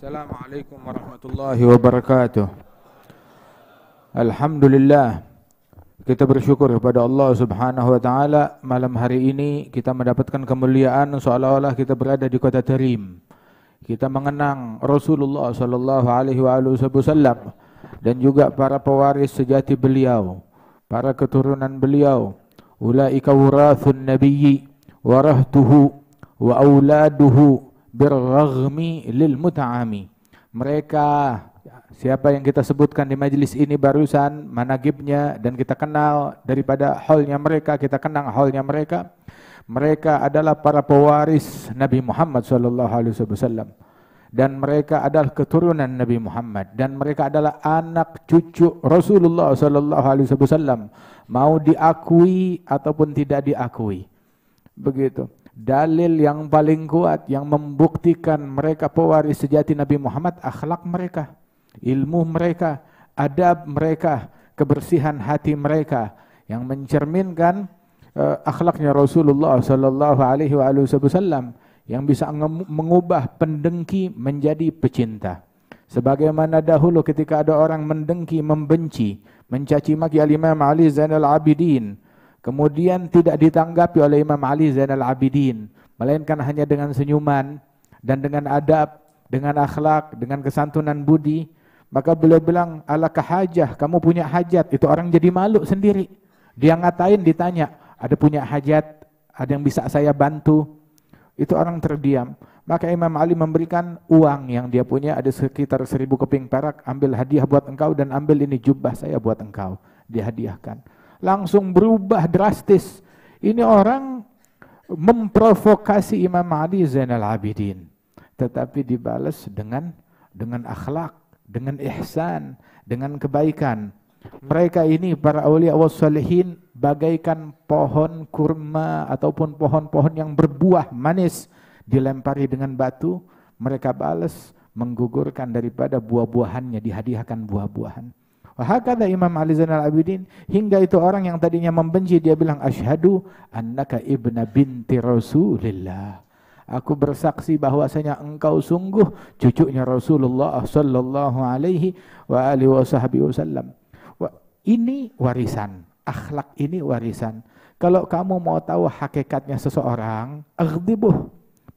Assalamualaikum warahmatullahi wabarakatuh. Alhamdulillah, kita bersyukur kepada Allah Subhanahu wa taala. Malam hari ini kita mendapatkan kemuliaan seolah-olah kita berada di kota Tarim. Kita mengenang Rasulullah sallallahu alaihi wasallam dan juga para pewaris sejati beliau, para keturunan beliau. Ulaika warathun nabiyyi warahtuhu wa auladuhu birraghmi lil muta'ami. Mereka, siapa yang kita sebutkan di majlis ini barusan managibnya dan kita kenal daripada haulnya mereka, kita kenang haulnya mereka. Mereka adalah para pewaris Nabi Muhammad sallallahu alaihi wasallam dan mereka adalah keturunan Nabi Muhammad dan mereka adalah anak cucu Rasulullah sallallahu alaihi wasallam, mau diakui ataupun tidak diakui. Begitu. Dalil yang paling kuat yang membuktikan mereka pewaris sejati Nabi Muhammad, akhlak mereka, ilmu mereka, adab mereka, kebersihan hati mereka yang mencerminkan akhlaknya Rasulullah sallallahu alaihi wasallam yang bisa mengubah pendengki menjadi pecinta. Sebagaimana dahulu ketika ada orang mendengki, membenci, mencaci maki Imam Ali Zainal Abidin, kemudian tidak ditanggapi oleh Imam Ali Zainal Abidin, melainkan hanya dengan senyuman dan dengan adab, dengan akhlak, dengan kesantunan budi. Maka beliau bilang, alaka hajah, kamu punya hajat. Itu orang jadi malu sendiri. Dia ngatain, ditanya, ada punya hajat, ada yang bisa saya bantu? Itu orang terdiam. Maka Imam Ali memberikan uang yang dia punya, ada sekitar 1000 keping perak, ambil hadiah buat engkau dan ambil ini jubah saya buat engkau. Dihadiahkan. Langsung berubah drastis. Ini orang memprovokasi Imam Ali Zainal Abidin, tetapi dibalas dengan akhlak, dengan ihsan, dengan kebaikan. Mereka ini para aulia wassalihin bagaikan pohon kurma ataupun pohon-pohon yang berbuah manis, dilempari dengan batu, mereka balas menggugurkan daripada buah-buahannya, dihadiahkan buah-buahan. Wahakadha Imam Ali Zainal Abidin, hingga itu orang yang tadinya membenci dia bilang, asyhadu annaka ibna binti Rasulillah. Aku bersaksi bahwasanya engkau sungguh cucunya Rasulullah sallallahu alaihi wasallam. Ini warisan, akhlak ini warisan. Kalau kamu mau tahu hakikatnya seseorang, aghdibuh,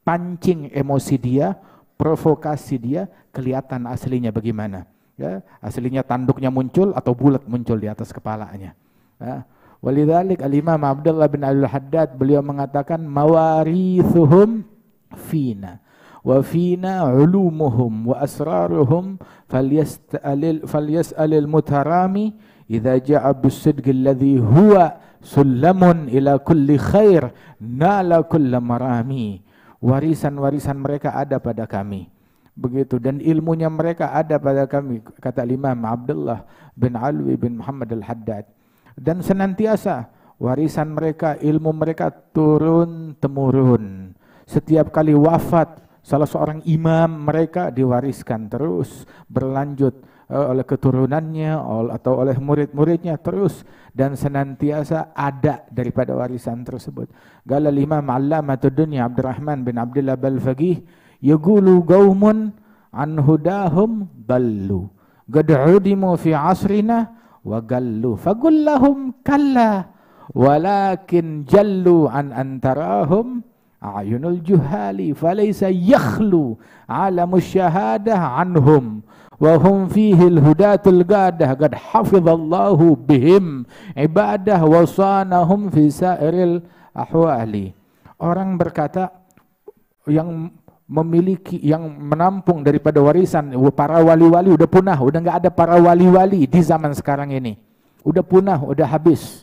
pancing emosi dia, provokasi dia, kelihatan aslinya bagaimana. Ya, aslinya tanduknya muncul atau bulat muncul di atas kepalanya. Ya. Walidzalik al-Imam Abdullah bin Al-Haddad beliau mengatakan mawarithuhum fina wa fina ulumuhum wa asraruhum falyas'alil mutarami idza ja'a bis-sidqi alladhi huwa sullamun ila kulli khair nala kulla marami. Warisan-warisan mereka ada pada kami. Begitu, dan ilmunya mereka ada pada kami, kata Imam Abdullah bin Alwi bin Muhammad Al-Haddad. Dan senantiasa warisan mereka, ilmu mereka turun-temurun. Setiap kali wafat salah seorang imam mereka diwariskan terus, berlanjut oleh keturunannya atau oleh murid-muridnya terus, dan senantiasa ada daripada warisan tersebut. Qala Imam Allamatud Dunya Abdurrahman bin Abdullah Al-Faqih, yaqulu qaumun an hudahum dallu qad udimu fi asrina wa gallu faqul lahum kalla walakin jallu an antarahum ayunul juhali falaysa yakhlu alamus syahadah anhum wa hum fihi alhudatul gadah qad hafizallahu bihim ibadah wa sanahum fi sairil ahwali. Orang berkata yang memiliki, yang menampung daripada warisan para wali-wali udah punah, udah nggak ada para wali-wali di zaman sekarang ini, udah punah, udah habis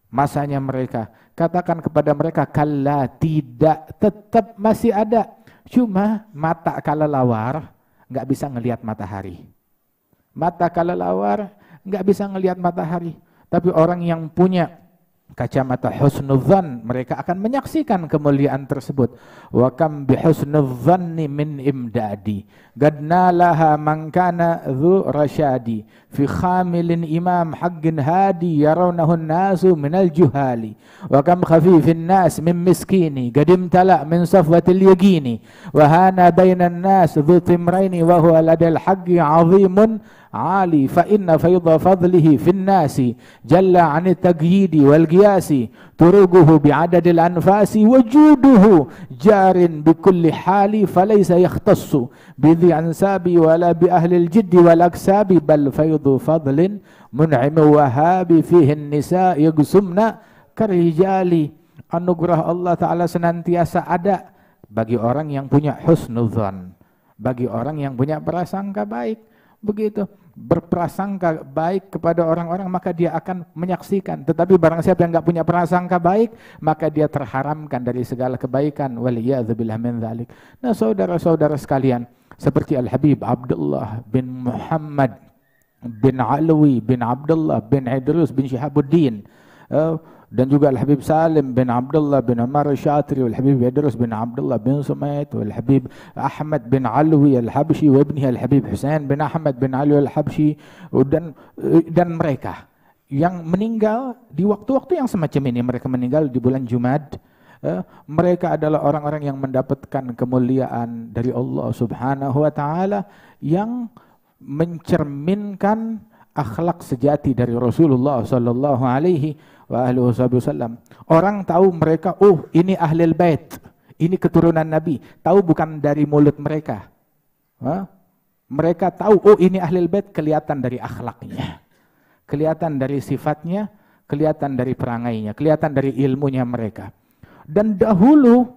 masanya mereka. Katakan kepada mereka, kalla, tidak, tetap masih ada, cuma mata kelelawar nggak bisa ngelihat matahari. Mata kelelawar nggak bisa ngelihat matahari, tapi orang yang punya kacamata husnudzan, mereka akan menyaksikan kemuliaan tersebut. Wa kam bi husnudzanni min imdadi gadna laha man kana dzu rasyadi fi khamilin imam haqqin hadi yarawnahu an-nasu minal juhali wa kam khafifin nas min miskini gadim tala min safwatil yaqini wa hana bainan nas dzu timraini wa huwa ladal haqqi azimun Ali fa inna faidha fadlihi fin nasi jalla 'ani tagyidi wal qiyasi turuguhu bi'adadil anfasi wajuduhu jarin bikulli hali falaysa yakhtassu bidhi ansabi wala bi ahli al-jiddi wal aksabi bal faidhu fadlin mun'imu wahabi fihi an-nisa yagsumna karijali. Anugerah Allah Ta'ala senantiasa ada bagi orang yang punya husnudzan, bagi orang yang punya prasangka baik. Begitu, berprasangka baik kepada orang-orang maka dia akan menyaksikan. Tetapi barang siapa yang enggak punya prasangka baik, maka dia terharamkan dari segala kebaikan. Waliyadzubillah min dzalik. Nah, saudara-saudara sekalian, seperti Al-Habib Abdullah bin Muhammad bin Alwi bin Abdullah bin Idrus bin Syihabuddin, dan juga Al-Habib Salim bin Abdullah bin Umar Syatri, Al-Habib Idrus bin Abdullah bin Sumait, Al-Habib Ahmad bin Alwi Al-Habsyi wa ibnihi Al-Habib Husain bin Ahmad bin Alwi Al-Habsyi, dan mereka yang meninggal di waktu-waktu yang semacam ini. Mereka meninggal di bulan Jumad. Mereka adalah orang-orang yang mendapatkan kemuliaan dari Allah Subhanahu wa Ta'ala yang mencerminkan akhlak sejati dari Rasulullah sallallahu alaihi wasallam. Orang tahu mereka, oh ini ahlul bait, ini keturunan Nabi. Tahu bukan dari mulut mereka. Mereka tahu, oh ini ahlul bait, kelihatan dari akhlaknya, kelihatan dari sifatnya, kelihatan dari perangainya, kelihatan dari ilmunya mereka. Dan dahulu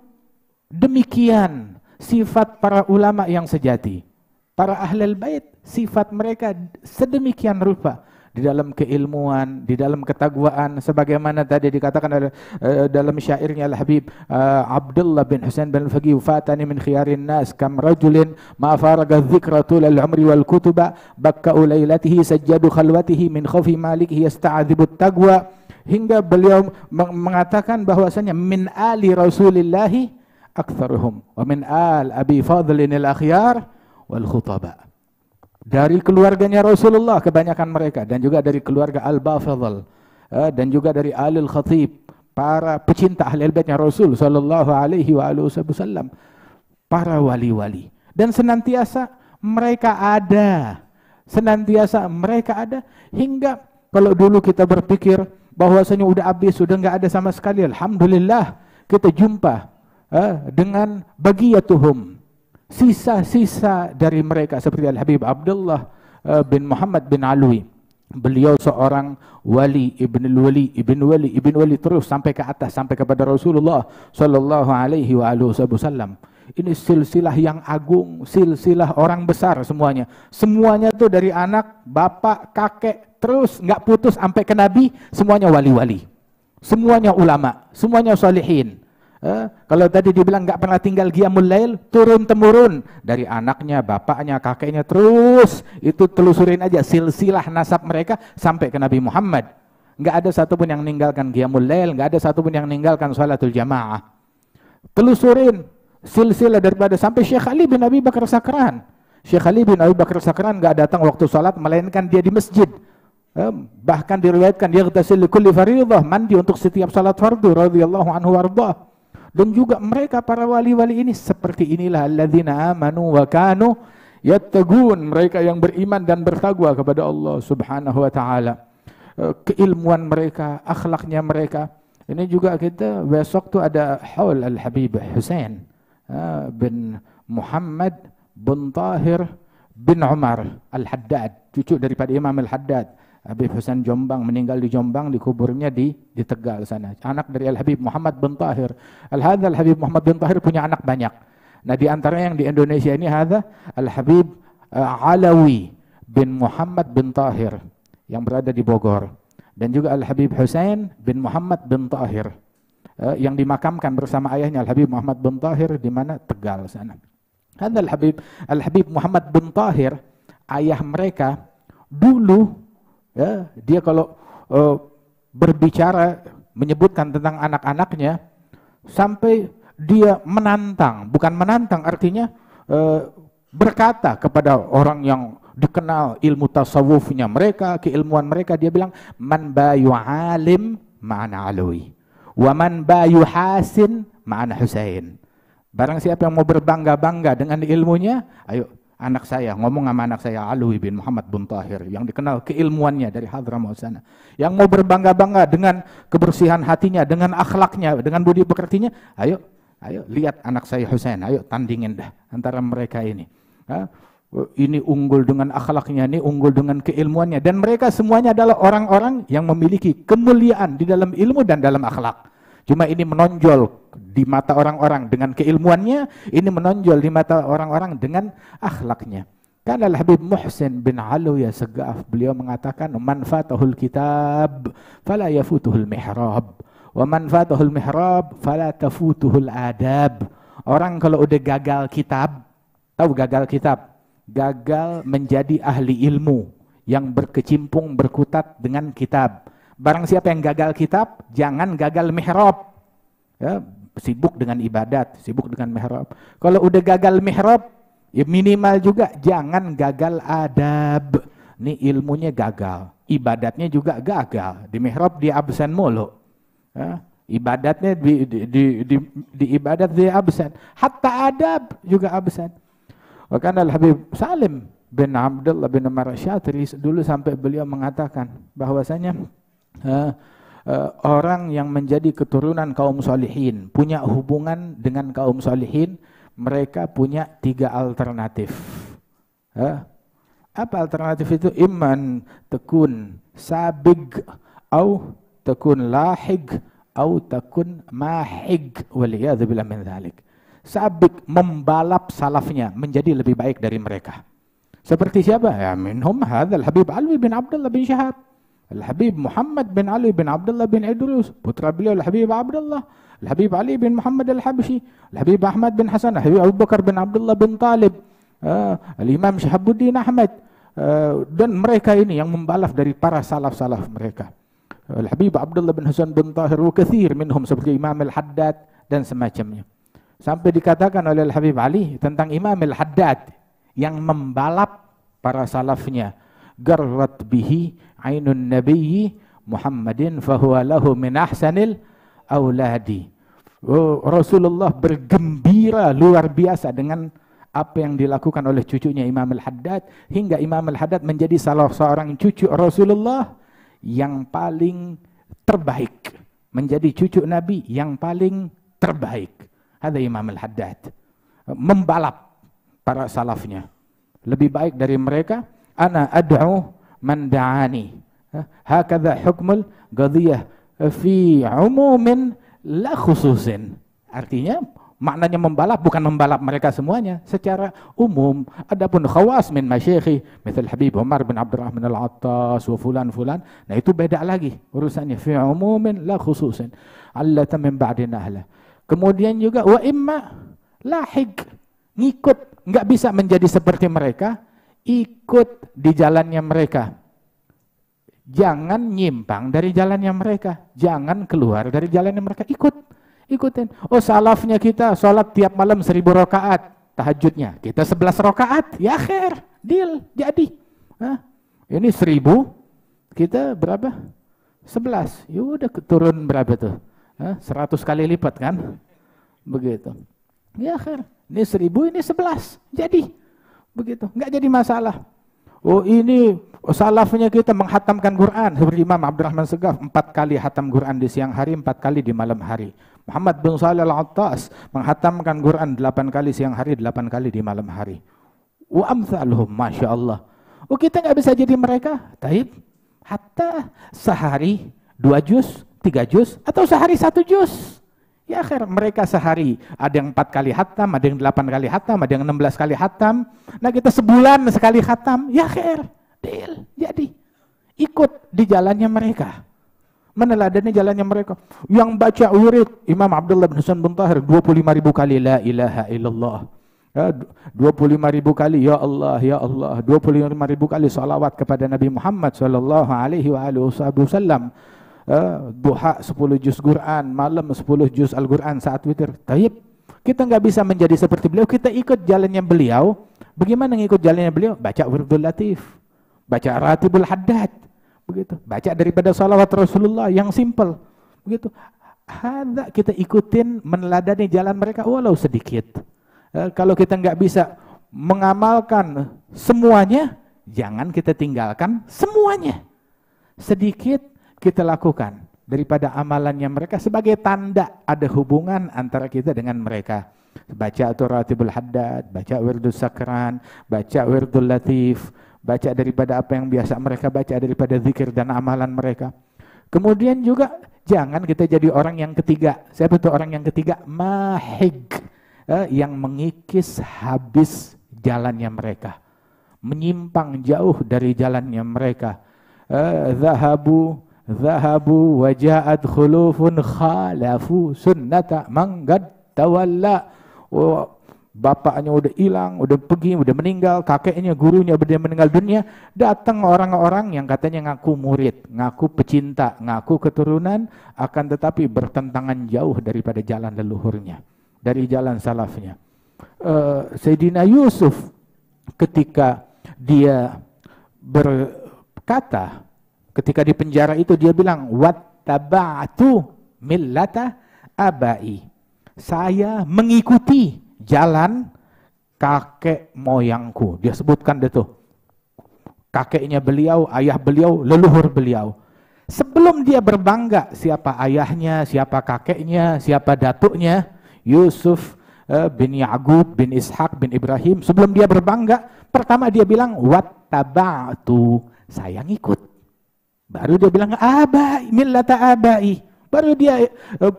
demikian sifat para ulama yang sejati. Para ahlul bait, sifat mereka sedemikian rupa di dalam keilmuan, di dalam ketakwaan, sebagaimana tadi dikatakan dalam syairnya Al-Habib Abdullah bin Husain bin Al-Faqih, fatani min khiyarin nas kam rajulin ma faraga dzikra tul al-umri wal kutuba bakka lailatihi sajjadu khalwatihi min khawfi malikihi yasta'dzibu taqwa, hingga beliau mengatakan bahwasanya min ali Rasulillahi aktsaruhum wa min al Abi Fadlin al-akhyar wal khutaba. Dari keluarganya Rasulullah kebanyakan mereka, dan juga dari keluarga Al-Bafadhal, dan juga dari Alil Khatib, para pecinta ahli baitnya Rasul sallallahu alaihi wasallam, para wali-wali. Dan senantiasa mereka ada, hingga kalau dulu kita berpikir bahwasanya udah habis, sudah enggak ada sama sekali, alhamdulillah kita jumpa dengan bagiyatuhum, sisa-sisa dari mereka, seperti Al-Habib Abdullah bin Muhammad bin Alwi. Beliau seorang wali, ibn wali terus sampai ke atas, sampai kepada Rasulullah sallallahu alaihi wasallam. Ini silsilah yang agung, silsilah orang besar semuanya. Semuanya tuh dari anak, bapak, kakek, terus nggak putus sampai ke Nabi, semuanya wali-wali. Semuanya ulama, semuanya salihin. Kalau tadi dibilang nggak pernah tinggal qiyamul lail, turun temurun dari anaknya, bapaknya, kakeknya, terus itu telusurin aja silsilah nasab mereka sampai ke Nabi Muhammad. Nggak ada satupun yang meninggalkan qiyamul lail, nggak ada satupun yang meninggalkan sholatul jamaah. Telusurin silsilah daripada sampai Syekh Ali bin Abi Bakar Sakran. Syekh Ali bin Abi Bakar Sakran nggak datang waktu sholat, melainkan dia di masjid. Bahkan diriwayatkan dia yaghtasil likulli fardhah, mandi untuk setiap salat fardu radhiyallahu anhu warḍah. Dan juga mereka para wali-wali ini seperti inilah alladzina amanu wa kanu yattaqun, mereka yang beriman dan bertakwa kepada Allah Subhanahu wa taala. Keilmuan mereka, akhlaknya mereka. Ini juga kita besok tuh ada haul Al-Habib Husain bin Muhammad bin Tahir bin Umar Al-Haddad, cucu daripada Imam Al-Haddad. Habib Husain Jombang, meninggal di Jombang, dikuburnya di Tegal sana. Anak dari Al-Habib Muhammad bin Tahir. Al-Habib Muhammad bin Tahir punya anak banyak. Nah, di antaranya yang di Indonesia ini Al-Habib Alawi bin Muhammad bin Tahir yang berada di Bogor. Dan juga Al-Habib Husain bin Muhammad bin Tahir yang dimakamkan bersama ayahnya Al-Habib Muhammad bin Tahir di mana? Tegal sana. Al-Habib Muhammad bin Tahir, ayah mereka dulu dia kalau berbicara menyebutkan tentang anak-anaknya sampai dia menantang, bukan menantang artinya berkata kepada orang yang dikenal ilmu tasawufnya mereka, keilmuan mereka, dia bilang man bayu alim ma'ana alwi wa man bayu hasin ma'ana Husain. Barang siapa yang mau berbangga-bangga dengan ilmunya, ayo anak saya, ngomong sama anak saya Alwi bin Muhammad bin Tahir yang dikenal keilmuannya dari Hadramaut sana. Yang mau berbangga-bangga dengan kebersihan hatinya, dengan akhlaknya, dengan budi pekertinya, ayo lihat anak saya Husain, ayo tandingin dah antara mereka ini. Ini unggul dengan akhlaknya, ini unggul dengan keilmuannya, dan mereka semuanya adalah orang-orang yang memiliki kemuliaan di dalam ilmu dan dalam akhlak. Cuma ini menonjol di mata orang-orang dengan keilmuannya, ini menonjol di mata orang-orang dengan akhlaknya. Kan Al-Habib Muhsin bin Alwi Segaf, beliau mengatakan man fatahul kitab fala yafutuhul mihrab wa man fatahul mihrab fala tafutuhul adab. Orang kalau udah gagal kitab, tahu gagal kitab? Gagal menjadi ahli ilmu yang berkecimpung berkutat dengan kitab. Barang siapa yang gagal kitab, jangan gagal mihrab. Ya, sibuk dengan ibadat, sibuk dengan mihrab. Kalau udah gagal mihrab, ya minimal juga jangan gagal adab. Ini ilmunya gagal, ibadatnya juga gagal. Di mihrab dia absen mulu. Ya, ibadatnya di ibadat dia absen. Hatta adab juga absen. Bahkan Al-Habib Salim bin Abdullah bin Umar Syatri dulu sampai beliau mengatakan bahwasanya orang yang menjadi keturunan kaum solihin, punya hubungan dengan kaum solihin, mereka punya 3 alternatif. Apa alternatif itu? Iman takun sabig, au takun lahig, au takun mahig, waliyadzu billah min dzalik. Sabik, membalap salafnya menjadi lebih baik dari mereka. Seperti siapa? Ya minhum hadzal Habib Alwi bin Abdullah bin Syahab, Al-Habib Muhammad bin Ali bin Abdullah bin Idrus, putra beliau Al-Habib Abdullah, Al-Habib Ali bin Muhammad Al-Habsyi, Al-Habib Ahmad bin Hasan, Al-Habib Abu Bakar bin Abdullah bin Talib, Al-Imam Syahabuddin Ahmad, dan mereka ini yang membalap dari para salaf-salaf mereka. Al-Habib Abdullah bin Hasan bin Tahir wa katsir minhum seperti Imam Al-Haddad dan semacamnya. Sampai dikatakan oleh Al-Habib Ali tentang Imam Al-Haddad yang membalap para salafnya, garrat bihi ainun nabiyyi Muhammadin fahuwa lahu min ahsanil auladi. Rasulullah bergembira luar biasa dengan apa yang dilakukan oleh cucunya Imam Al-Haddad, hingga Imam Al-Haddad menjadi salah seorang cucu Rasulullah yang paling terbaik, menjadi cucu Nabi yang paling terbaik. Ada Imam Al-Haddad membalap para salafnya lebih baik dari mereka. Ana ad'u man da'ani, hakadha hukmul qadhiyah fi umumin la khususin. Artinya maknanya membalap bukan membalap mereka semuanya secara umum. Adapun khawas min masyayikhi misal Habib Umar bin Abdurrahman Al-Attas wa fulan. Nah itu beda lagi urusannya, fi umumin la khususin. Allata min ba'di nahla. Kemudian juga wa imma lahig, ngikut, nggak bisa menjadi seperti mereka, ikut di jalannya mereka. Jangan nyimpang dari jalannya mereka, jangan keluar dari jalannya mereka, ikutin. Oh salafnya kita sholat tiap malam 1000 rakaat, tahajudnya kita 11 rakaat, ya khair, deal, jadi. Ini 1000, kita berapa? 11, yaudah turun berapa tuh? 100 kali lipat kan, begitu. Ya akhir, ini 1000, ini 11, jadi begitu, nggak jadi masalah. Oh ini salafnya kita menghatamkan Quran seperti Imam Abdurrahman Segaf 4 kali hatam Quran di siang hari, 4 kali di malam hari. Muhammad bin Shalih Al-Attas menghatamkan Quran 8 kali siang hari, 8 kali di malam hari. Wa amsaluhum, masya Allah. Oh kita nggak bisa jadi mereka, taib. Hatta sehari 2 juz, 3 juz, atau sehari 1 juz. Ya akhir, mereka sehari ada yang 4 kali hatam, ada yang 8 kali hatam, ada yang 16 kali hatam. Nah kita sebulan sekali hatam, ya akhir, deal, jadi. Ikut di jalannya mereka, meneladani jalannya mereka. Yang baca wirid Imam Abdullah bin Hasan bin Tahir 25.000 kali la ilaha illallah, 25.000 kali ya Allah, 25.000 kali salawat kepada Nabi Muhammad sallallahu alaihi wasallam, duha 10 juz Quran, malam 10 juz Al-Quran saat witir. Taib, kita nggak bisa menjadi seperti beliau, kita ikut jalannya beliau. Bagaimana ngikut jalannya beliau? Baca Wirdul Latif, baca Ratibul Haddad, begitu. Baca daripada salawat Rasulullah yang simple, begitu. Hadza kita ikutin, meneladani jalan mereka walau sedikit. Kalau kita nggak bisa mengamalkan semuanya, jangan kita tinggalkan semuanya. Sedikit kita lakukan daripada amalannya mereka sebagai tanda ada hubungan antara kita dengan mereka. Baca Ratibul Haddad, baca Wirdul Sakran, baca Wirdul Latif, baca daripada apa yang biasa mereka baca, daripada zikir dan amalan mereka. Kemudian juga jangan kita jadi orang yang ketiga. Siapa itu orang yang ketiga? Mahig, yang mengikis habis jalannya mereka, menyimpang jauh dari jalannya mereka. Zahabu wa ja'at khulufun khalafu sunnata man qad tawalla. Bapaknya udah hilang, udah pergi, udah meninggal, kakeknya, gurunya udah meninggal dunia, datang orang-orang yang katanya ngaku murid, ngaku pecinta, ngaku keturunan, akan tetapi bertentangan jauh daripada jalan leluhurnya, dari jalan salafnya. Sayyidina Yusuf ketika dia berkata, ketika di penjara itu dia bilang, wattaba'tu millata abai, saya mengikuti jalan kakek moyangku. Dia sebutkan itu, kakeknya beliau, ayah beliau, leluhur beliau. Sebelum dia berbangga siapa ayahnya, siapa kakeknya, siapa datuknya, Yusuf bin Ya'qub bin Ishaq bin Ibrahim, sebelum dia berbangga, pertama dia bilang wattaba'tu, saya ngikut. Baru dia bilang abai, millata abai. Baru dia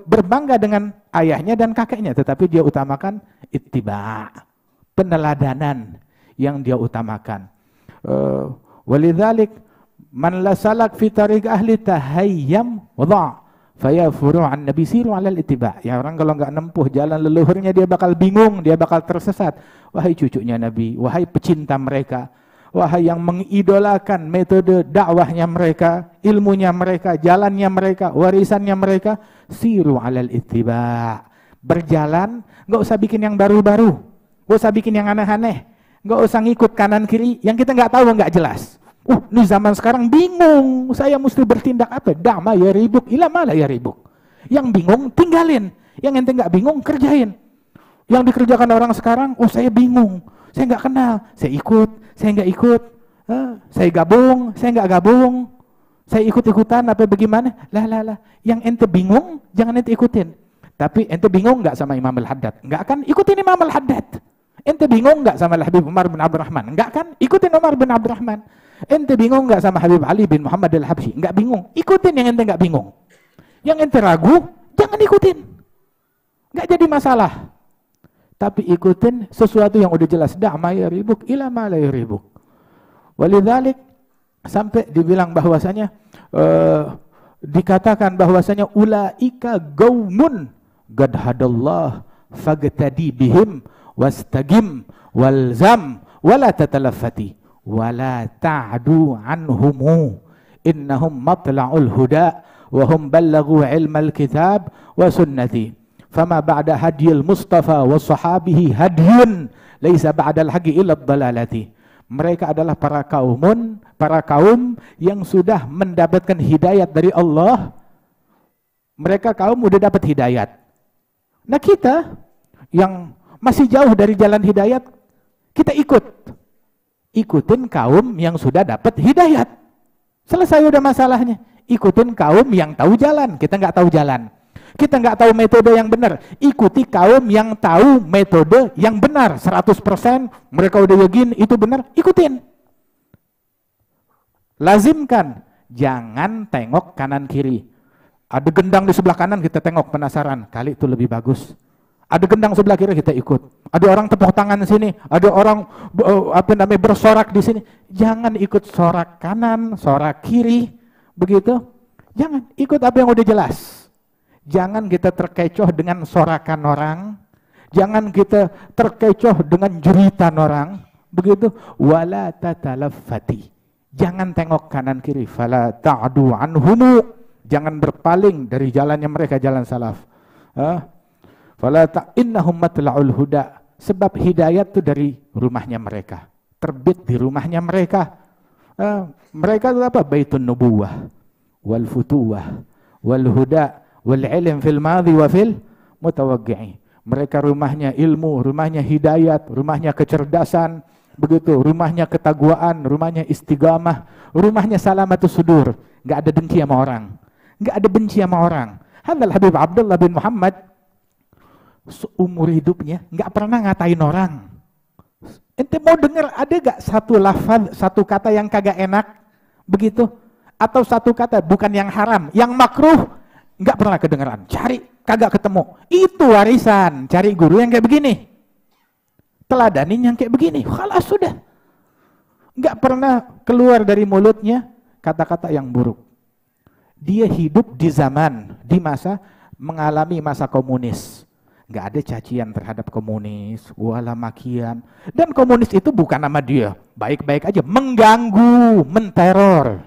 berbangga dengan ayahnya dan kakeknya, tetapi dia utamakan ittiba', peneladanan yang dia utamakan. Walidzalik man la salak fi tariq ahli tahayyam wada' faya furu'an nabi siru 'alal ittiba'. Ya, orang kalau enggak nempuh jalan leluhurnya dia bakal bingung, dia bakal tersesat. Wahai cucunya Nabi, wahai pecinta mereka, wahai yang mengidolakan metode dakwahnya mereka, ilmunya mereka, jalannya mereka, warisannya mereka, siru 'alal ittiba'. Berjalan, enggak usah bikin yang baru-baru, enggak usah bikin yang aneh-aneh, enggak usah ngikut kanan kiri yang kita enggak tahu, enggak jelas. Ini zaman sekarang bingung, saya mesti bertindak apa? Dama ya ribuk, ila malah ya ribuk. Yang bingung tinggalin, yang ente enggak bingung kerjain. Yang dikerjakan orang sekarang, saya bingung, saya enggak kenal, saya ikut, saya enggak ikut, saya gabung, saya enggak gabung, saya ikut-ikutan apa bagaimana? Lah. Yang ente bingung jangan ente ikutin. Tapi ente bingung enggak sama Imam Al-Haddad? Enggak kan? Ikutin Imam Al-Haddad. Ente bingung enggak sama Habib Umar bin Abdurrahman? Enggak kan? Ikutin Umar bin Abdurrahman. Ente bingung enggak sama Habib Ali bin Muhammad Al-Habsyi? Enggak bingung. Ikutin yang ente enggak bingung. Yang ente ragu, jangan ikutin. Enggak jadi masalah. Tapi ikutin sesuatu yang udah jelas. Da'ma ya ribuk ila ma la yaribuk. Walidzalik sampai dibilang bahwasanya dikatakan bahwasanya ulaika gaumun qad hadallah fagtadi bihim wastaqim walzam wala tatalaffati wala ta'du anhumu innahum matla'ul huda wa hum ballaghu ilmal kitab wa sunnati fama ba'da hadiyil mustafa wa sahabihi hadiyun laisa ba'dal haqi illa dhalalati. Mereka adalah para kaum yang sudah mendapatkan hidayat dari Allah. Mereka kaum udah dapat hidayat. Nah kita yang masih jauh dari jalan hidayat, kita ikutin kaum yang sudah dapat hidayat. Selesai udah masalahnya. Ikutin kaum yang tahu jalan, kita nggak tahu jalan. Kita nggak tahu metode yang benar. Ikuti kaum yang tahu metode yang benar 100%. Mereka udah yakin itu benar, ikutin. Lazimkan, jangan tengok kanan kiri. Ada gendang di sebelah kanan kita tengok penasaran, kali itu lebih bagus. Ada gendang sebelah kiri kita ikut. Ada orang tepuk tangan di sini, ada orang bersorak di sini. Jangan ikut sorak kanan, sorak kiri, begitu. Jangan ikut apa yang udah jelas. Jangan kita terkecoh dengan sorakan orang, jangan kita terkecoh dengan jeritan orang, begitu. Wala tatalaffati. Jangan tengok kanan kiri. Fala ta'du anhumu. Jangan berpaling dari jalannya mereka, jalan salaf. Fala ta'innahum matla'ul huda. Sebab hidayat itu dari rumahnya mereka. Terbit di rumahnya mereka. Mereka itu apa? Baitun nubuwah wal futuwah wal huda wal ilm fil madhi wa fil mutawaqqi'i. Mereka rumahnya ilmu, rumahnya hidayat, rumahnya kecerdasan, begitu, rumahnya ketakwaan, rumahnya istiqamah, rumahnya salamatus sudur, enggak ada dengki sama orang. Enggak ada benci sama orang. Hadzal Habib Abdullah bin Muhammad seumur hidupnya enggak pernah ngatain orang. Ente mau dengar ada gak satu lafaz, satu kata yang kagak enak? Begitu? Atau satu kata bukan yang haram, yang makruh, enggak pernah kedengaran. Cari, kagak ketemu. Itu warisan, cari guru yang kayak begini. Teladanin yang kayak begini. Khalas sudah. Enggak pernah keluar dari mulutnya kata-kata yang buruk. Dia hidup di zaman, di masa mengalami masa komunis. Nggak ada cacian terhadap komunis, wala makian. Dan komunis itu bukan nama dia, baik-baik aja, mengganggu, menteror.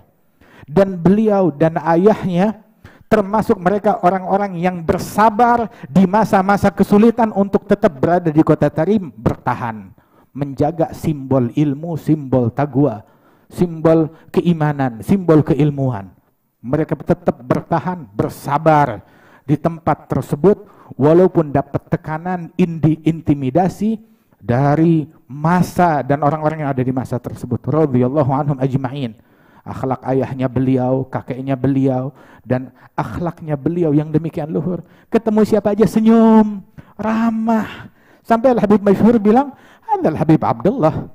Dan beliau dan ayahnya termasuk mereka orang-orang yang bersabar di masa-masa kesulitan untuk tetap berada di kota Tarim, bertahan, menjaga simbol ilmu, simbol taqwa, simbol keimanan, simbol keilmuan. Mereka tetap bertahan, bersabar di tempat tersebut walaupun dapat tekanan, intimidasi dari masa dan orang-orang yang ada di masa tersebut. Radhiyallahu anhum ajma'in. Akhlak ayahnya beliau, kakeknya beliau, dan akhlaknya beliau yang demikian luhur. Ketemu siapa aja senyum, ramah. Sampai Al-Habib Masyhur bilang, "Hadzal Habib Abdullah."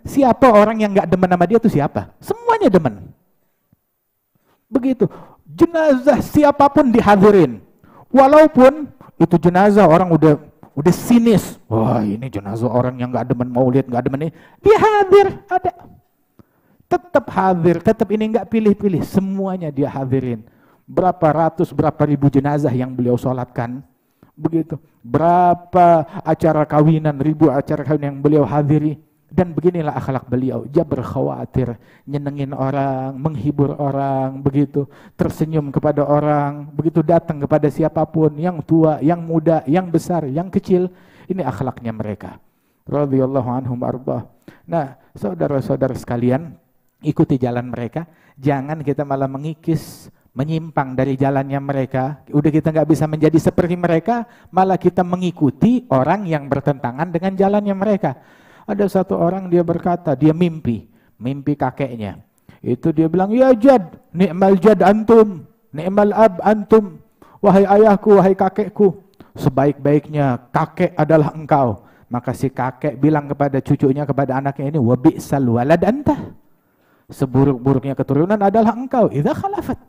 Siapa orang yang enggak demen sama dia itu siapa? Semuanya demen. Begitu. Jenazah siapapun dihadirin. Walaupun itu jenazah orang udah sinis. Wah, ini jenazah orang yang enggak demen maulid, enggak demen ini. Dia hadir, ada. Tetap hadir, tetap ini enggak pilih-pilih. Semuanya dia hadirin. Berapa ratus, berapa ribu jenazah yang beliau sholatkan. Begitu. Berapa acara kawinan, ribu acara kawinan yang beliau hadiri. Dan beginilah akhlak beliau, dia berkhawatir, nyenengin orang, menghibur orang, begitu, tersenyum kepada orang, begitu datang kepada siapapun, yang tua, yang muda, yang besar, yang kecil. Ini akhlaknya mereka. Radhiyallahu anhum arba. Nah, saudara-saudara sekalian, ikuti jalan mereka, jangan kita malah mengikis, menyimpang dari jalannya mereka. Udah kita nggak bisa menjadi seperti mereka, malah kita mengikuti orang yang bertentangan dengan jalannya mereka. Ada satu orang dia berkata, dia mimpi kakeknya. Itu dia bilang, "Ya Jad, ni'mal Jad antum, ni'mal ab antum." Wahai ayahku, wahai kakekku, sebaik-baiknya kakek adalah engkau. Maka si kakek bilang kepada cucunya, kepada anaknya ini, "Wa bi'sal walad anta." Seburuk-buruknya keturunan adalah engkau. Idza khalafat.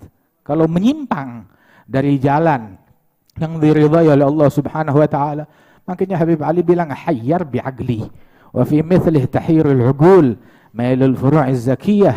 Kalau menyimpang dari jalan yang diridhai oleh Allah Subhanahu wa taala. Makanya Habib Ali bilang, "Hayyar bi'aqli." وفي مثله تحير العقول ميل الفروع الزكية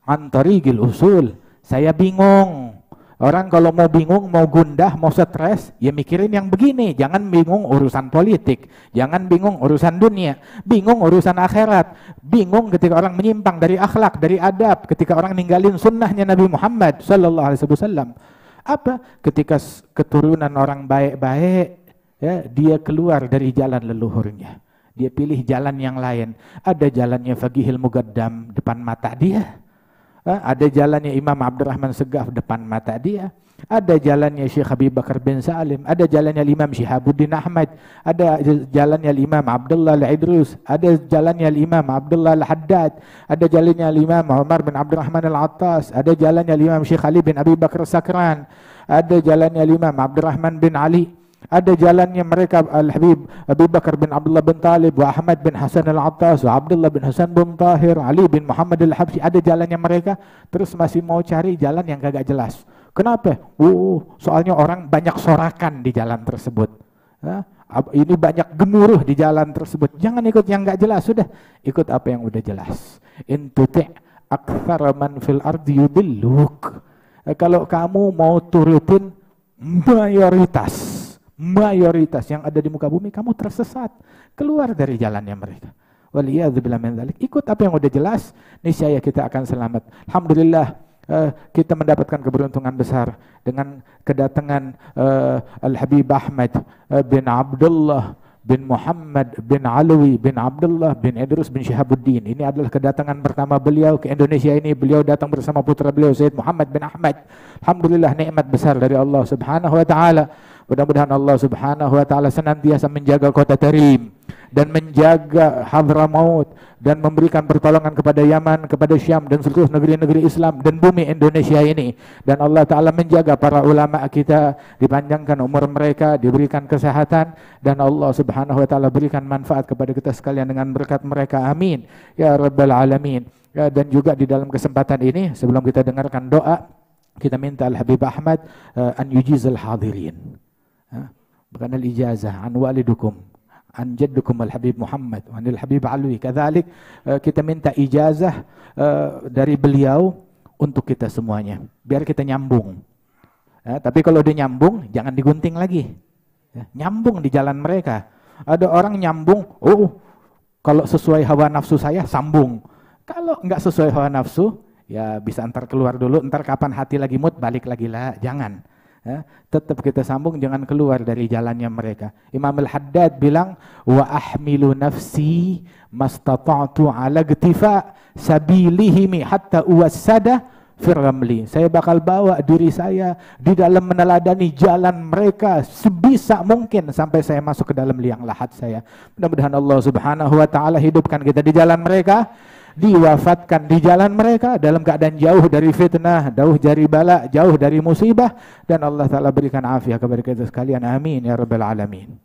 عن طريق الأصول. Saya bingung. Orang kalau mau bingung, mau gundah, mau stres, ya mikirin yang begini. Jangan bingung urusan politik, jangan bingung urusan dunia, bingung urusan akhirat, bingung ketika orang menyimpang dari akhlak, dari adab, ketika orang ninggalin sunnahnya Nabi Muhammad sallallahu alaihi wasallam. Apa? Ketika keturunan orang baik-baik, ya, dia keluar dari jalan leluhurnya. Dia pilih jalan yang lain. Ada jalannya Faqihil Muqaddam depan mata dia. Ada jalannya Imam Abdurrahman Segaf depan mata dia. Ada jalannya Syekh Habib Bakar bin Salim. Ada jalannya Imam Syihabuddin Ahmad. Ada jalannya Imam Abdullah Al-Idrus. Ada jalannya Imam Abdullah Al-Haddad. Ada jalannya Imam Umar bin Abdurrahman Al-Attas. Ada jalannya Imam Syekh Ali bin Abi Bakar Sakran. Ada jalannya Imam Abdurrahman bin Ali. Ada jalannya mereka Al-Habib Abu Bakar bin Abdullah bin Talib, wa Ahmad bin Hasan Al-Attas, wa Abdullah bin Hasan bin Tahir, Ali bin Muhammad Al-Habsyi. Ada jalannya mereka. Terus masih mau cari jalan yang kagak jelas. Kenapa? Soalnya orang banyak sorakan di jalan tersebut. Ini banyak gemuruh di jalan tersebut. Jangan ikut yang gak jelas, sudah ikut apa yang udah jelas. In tuti' aktsara man fil ardi yudilluk. Kalau kamu mau turutin mayoritas yang ada di muka bumi, kamu tersesat, keluar dari jalannya mereka. Waliyadzubillah min dzalik. Ikut apa yang udah jelas, niscaya kita akan selamat. Alhamdulillah, kita mendapatkan keberuntungan besar dengan kedatangan Al-Habib Ahmad bin Abdullah bin Muhammad bin Alawi bin Abdullah bin Idrus bin Syihabuddin. Ini adalah kedatangan pertama beliau ke Indonesia ini. Beliau datang bersama putra beliau Sayyid Muhammad bin Ahmad. Alhamdulillah, nikmat besar dari Allah Subhanahu wa taala. Mudah-mudahan Allah Subhanahu wa taala senantiasa menjaga kota Tarim dan menjaga Hadramaut dan memberikan pertolongan kepada Yaman, kepada Syam dan seluruh negeri-negeri Islam dan bumi Indonesia ini. Dan Allah taala menjaga para ulama kita, dipanjangkan umur mereka, diberikan kesehatan, dan Allah Subhanahu wa taala berikan manfaat kepada kita sekalian dengan berkat mereka. Amin ya rabbal alamin. Ya, dan juga di dalam kesempatan ini sebelum kita dengarkan doa, kita minta Al-Habib Ahmad an yujizal hadirin. Bukan al-ijazah an walidukum an jaddukum Al-Habib Muhammad wa anil Habib Alwi. Kadzalik kita minta ijazah dari beliau untuk kita semuanya biar kita nyambung. Tapi kalau dia nyambung jangan digunting lagi. Nyambung di jalan mereka. Ada orang nyambung, kalau sesuai hawa nafsu saya sambung. Kalau enggak sesuai hawa nafsu, ya bisa antar keluar dulu, entar kapan hati lagi mood balik lagi lah, jangan. Tetap kita sambung, jangan keluar dari jalannya mereka. Imam Al-Haddad bilang, wa ahmilu nafsi mastata'tu ala gtifa sabilihimi hatta uwassada firramli. Saya bakal bawa diri saya di dalam meneladani jalan mereka sebisa mungkin sampai saya masuk ke dalam liang lahat saya. Mudah-mudahan Allah Subhanahu wa taala hidupkan kita di jalan mereka, diwafatkan di jalan mereka dalam keadaan jauh dari fitnah, jauh dari bala, jauh dari musibah, dan Allah taala berikan afiat kepada kita sekalian. Amin ya rabbal alamin.